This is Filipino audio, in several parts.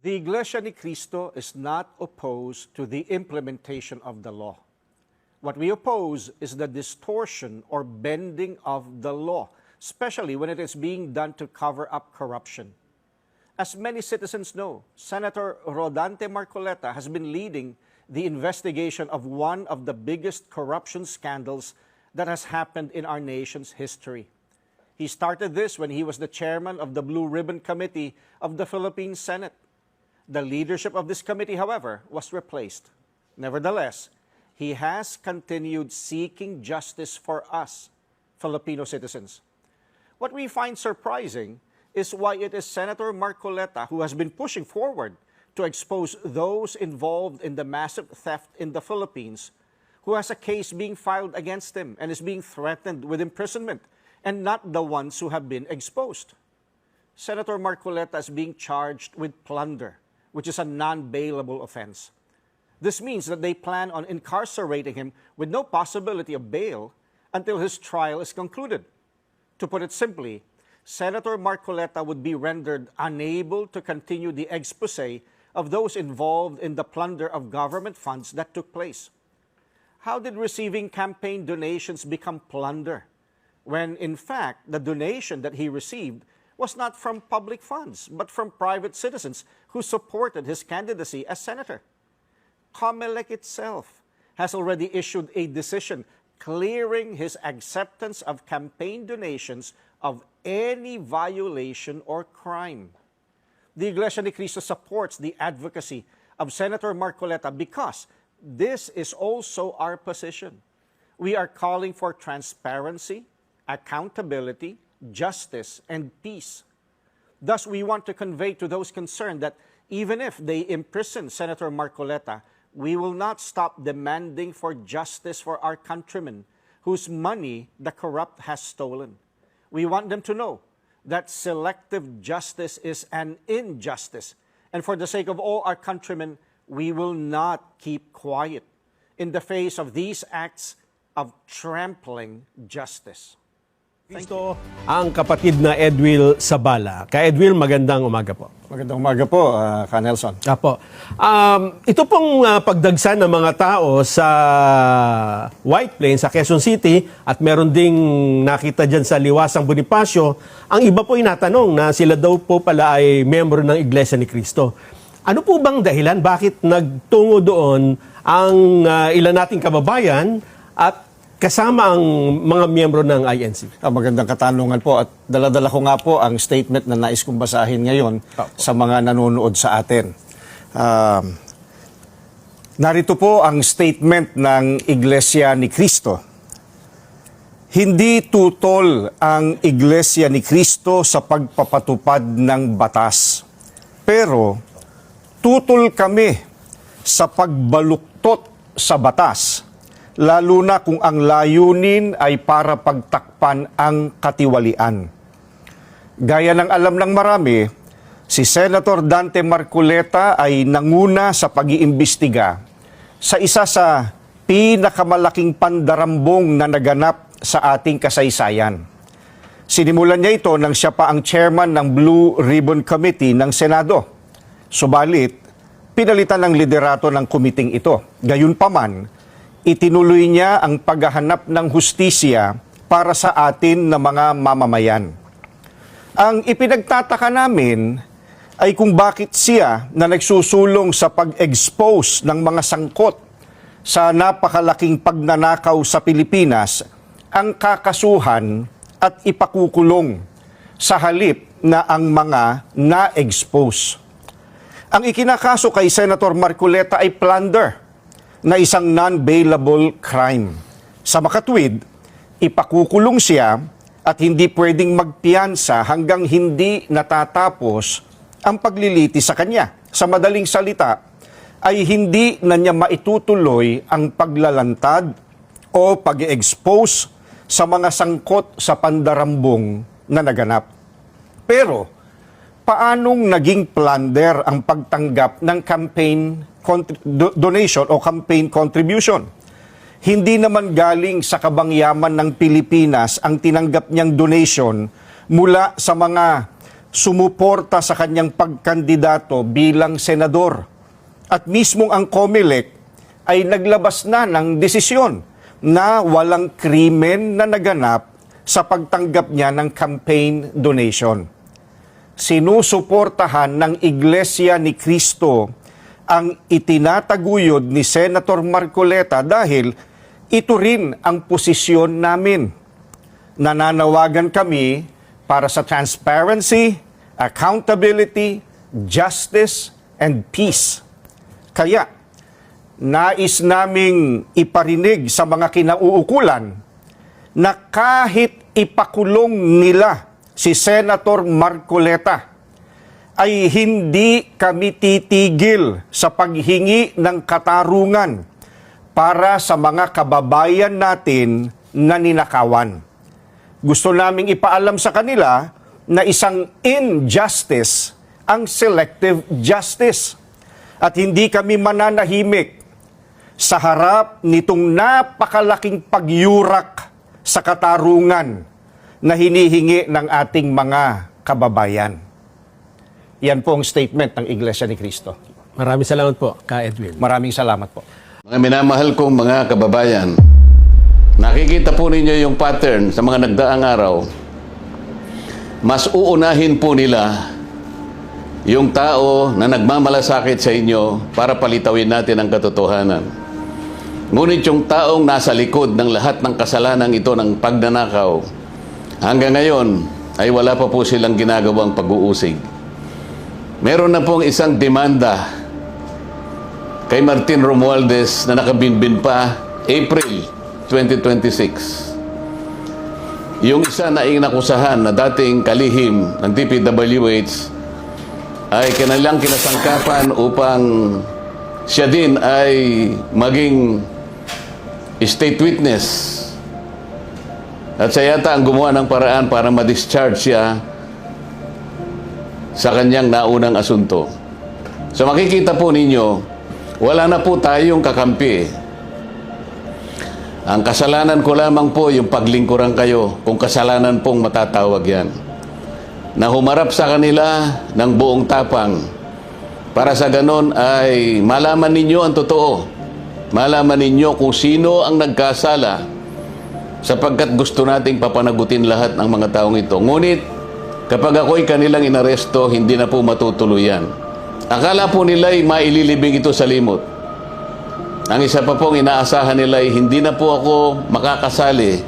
The Iglesia ni Cristo is not opposed to the implementation of the law. What we oppose is the distortion or bending of the law, especially when it is being done to cover up corruption. As many citizens know, Senator Rodante Marcoleta has been leading the investigation of one of the biggest corruption scandals that has happened in our nation's history. He started this when he was the chairman of the Blue Ribbon Committee of the Philippine Senate. The leadership of this committee, however, was replaced. Nevertheless, he has continued seeking justice for us, Filipino citizens. What we find surprising is why it is Senator Marcoleta who has been pushing forward to expose those involved in the massive theft in the Philippines, who has a case being filed against him and is being threatened with imprisonment, and not the ones who have been exposed. Senator Marcoleta is being charged with plunder, which is a non-bailable offense. This means that they plan on incarcerating him with no possibility of bail until his trial is concluded. To put it simply, Senator Marcoleta would be rendered unable to continue the expose of those involved in the plunder of government funds that took place. How did receiving campaign donations become plunder, when in fact the donation that he received was not from public funds, but from private citizens who supported his candidacy as senator? COMELEC itself has already issued a decision clearing his acceptance of campaign donations of any violation or crime. The Iglesia ni Cristo supports the advocacy of Senator Marcoleta because this is also our position. We are calling for transparency, accountability, justice, and peace. Thus, we want to convey to those concerned that even if they imprison Senator Marcoleta, we will not stop demanding for justice for our countrymen whose money the corrupt has stolen. We want them to know that selective justice is an injustice, and for the sake of all our countrymen, we will not keep quiet in the face of these acts of trampling justice. Ito ang kapatid na Edwil Sabala. Ka Edwil, magandang umaga po. Magandang umaga po, Ka Nelson. Apo. Ito pong pagdagsa ng mga tao sa White Plains, sa Quezon City, at meron ding nakita dyan sa Liwasang Bonifacio, ang iba po inatanong na sila daw po pala ay membro ng Iglesia ni Cristo. Ano po bang dahilan? Bakit nagtungo doon ang ilan nating kababayan at kasama ang mga miyembro ng INC? Magandang katanungan po, at dala-dala ko nga po ang statement na nais kong basahin ngayon sa mga nanonood sa atin. Narito po ang statement ng Iglesia ni Cristo. Hindi tutol ang Iglesia ni Cristo sa pagpapatupad ng batas, pero tutol kami sa pagbaluktot sa batas, lalo na kung ang layunin ay para pagtakpan ang katiwalian. Gaya ng alam ng marami, si Senator Dante Marcoleta ay nanguna sa pag-iimbestiga sa isa sa pinakamalaking pandarambong na naganap sa ating kasaysayan. Sinimulan niya ito nang siya pa ang chairman ng Blue Ribbon Committee ng Senado. Subalit, pinalitan ng liderato ng kumiting ito. Gayunpaman, itinuloy niya ang paghahanap ng hustisya para sa atin na mga mamamayan. Ang ipinagtataka namin ay kung bakit siya na nagsusulong sa pag-expose ng mga sangkot sa napakalaking pagnanakaw sa Pilipinas ang kakasuhan at ipakukulong sa halip na ang mga na-expose. Ang ikinakaso kay Senator Marcoleta ay plunder, na isang non-bailable crime. Sa makatwid, ipakukulong siya at hindi pwedeng magpiyansa hanggang hindi natatapos ang pagliliti sa kanya. Sa madaling salita, ay hindi na niya maitutuloy ang paglalantad o pag-expose sa mga sangkot sa pandarambong na naganap. Pero, paanong naging plunder ang pagtanggap ng campaign donation o campaign contribution? Hindi naman galing sa kabangyaman ng Pilipinas ang tinanggap niyang donation mula sa mga sumuporta sa kanyang pagkandidato bilang senador. At mismong ang COMELEC ay naglabas na ng desisyon na walang krimen na naganap sa pagtanggap niya ng campaign donation. Sinusuportahan ng Iglesia ni Cristo ang itinataguyod ni Senator Marcoleta dahil ito rin ang posisyon namin. Nananawagan kami para sa transparency, accountability, justice, and peace. Kaya, nais naming iparinig sa mga kinauukulan na kahit ipakulong nila si Senator Marcoleta, ay hindi kami titigil sa paghingi ng katarungan para sa mga kababayan natin na ninakawan. Gusto naming ipaalam sa kanila na isang injustice ang selective justice. At hindi kami mananahimik sa harap nitong napakalaking pagyurak sa katarungan na hinihingi ng ating mga kababayan. Yan po ang statement ng Iglesia ni Cristo. Maraming salamat po, Ka Edwin. Maraming salamat po. Mga minamahal kong mga kababayan, nakikita po ninyo yung pattern sa mga nagdaang araw. Mas uunahin po nila yung tao na nagmamalasakit sa inyo para palitawin natin ang katotohanan. Ngunit yung taong nasa likod ng lahat ng kasalanan ito ng pagnanakaw, hanggang ngayon ay wala pa po silang ginagawang pag-uusig. Meron na pong isang demanda kay Martin Romualdez na nakabinbin pa April 2026. Yung isa na inakusahan na dating kalihim ng DPWH ay kanilang kinasangkapan upang siya din ay maging state witness. At siya yata ang gumawa ng paraan para ma-discharge siya sa kanyang naunang asunto. So makikita po ninyo, wala na po tayong kakampi. Ang kasalanan ko lamang po yung paglingkuran kayo kung kasalanan pong matatawag yan. Na humarap sa kanila ng buong tapang para sa ganon ay malaman ninyo ang totoo. Malaman ninyo kung sino ang nagkasala sapagkat gusto nating papanagutin lahat ng mga taong ito. Ngunit kapag ako'y kanilang inaresto, hindi na po matutuluyan. Akala po nila ay maililibing ito sa limot. Ang isa pa pong inaasahan nila ay hindi na po ako makakasali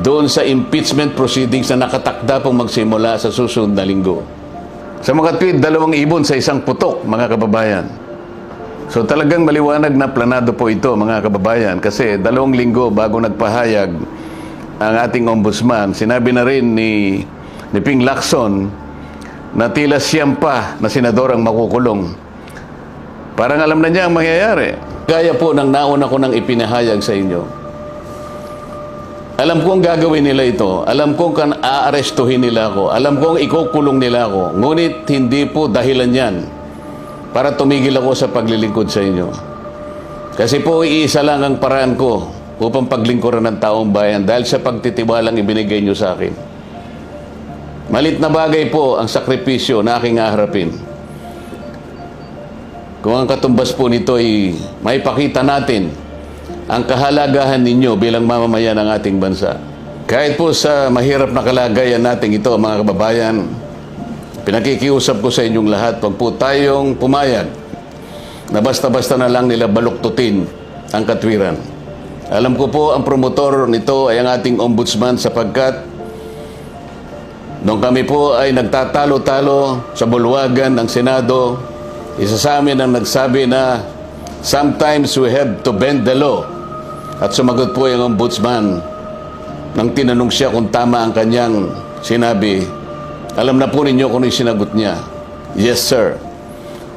doon sa impeachment proceedings na nakatakda pong magsimula sa susunod na linggo. Sa mga tweet, 2 ibon sa isang putok, mga kababayan. So talagang maliwanag na planado po ito, mga kababayan, kasi 2 linggo bago nagpahayag ang ating ombudsman, sinabi na rin ni Ping Lacson na tila siyam pa na senador ang makukulong. Parang alam na niya ang mangyayari. Gaya po ng nauna ko nang ipinahayag sa inyo. Alam kong gagawin nila ito. Alam kong aarestuhin nila ako. Alam kong ikukulong nila ako. Ngunit hindi po dahilan yan para tumigil ako sa paglilingkod sa inyo. Kasi po iisa lang ang paraan ko upang paglingkuran ng taong bayan dahil sa pagtitiwalang ibinigay nyo sa akin. Malit na bagay po ang sakripisyo na aking haharapin. Kung ang katumbas po nito ay maipakita natin ang kahalagahan ninyo bilang mamamayan ng ating bansa. Kahit po sa mahirap na kalagayan natin ito, mga kababayan, pinakikiusap ko sa inyong lahat, wag po tayong pumayag na basta-basta na lang nila baluktutin ang katwiran. Alam ko po ang promotor nito ay ang ating ombudsman sapagkat nung kami po ay nagtatalo-talo sa bulwagan ng Senado, isa sa amin ang nagsabi na sometimes we have to bend the law. At sumagot po yung ombudsman nang tinanong siya kung tama ang kanyang sinabi. Alam na po ninyo kung yung sinagot niya. Yes, sir.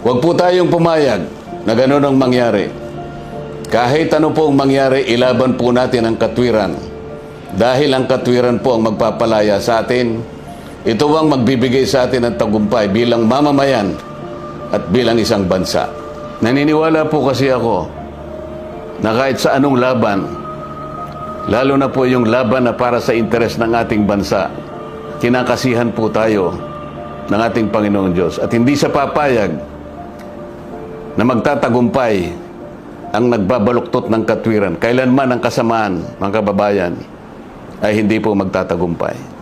Huwag po tayong pumayag na gano'n ang mangyari. Kahit ano po ang mangyari, ilaban po natin ang katwiran. Dahil ang katwiran po ang magpapalaya sa atin. Ito ang magbibigay sa atin ng tagumpay bilang mamamayan at bilang isang bansa. Naniniwala po kasi ako na kahit sa anong laban, lalo na po yung laban na para sa interes ng ating bansa, kinakasihan po tayo ng ating Panginoong Diyos. At hindi siya papayag na magtatagumpay ang nagbabaluktot ng katwiran. Kailanman ang kasamaan, mga kababayan, ay hindi po magtatagumpay.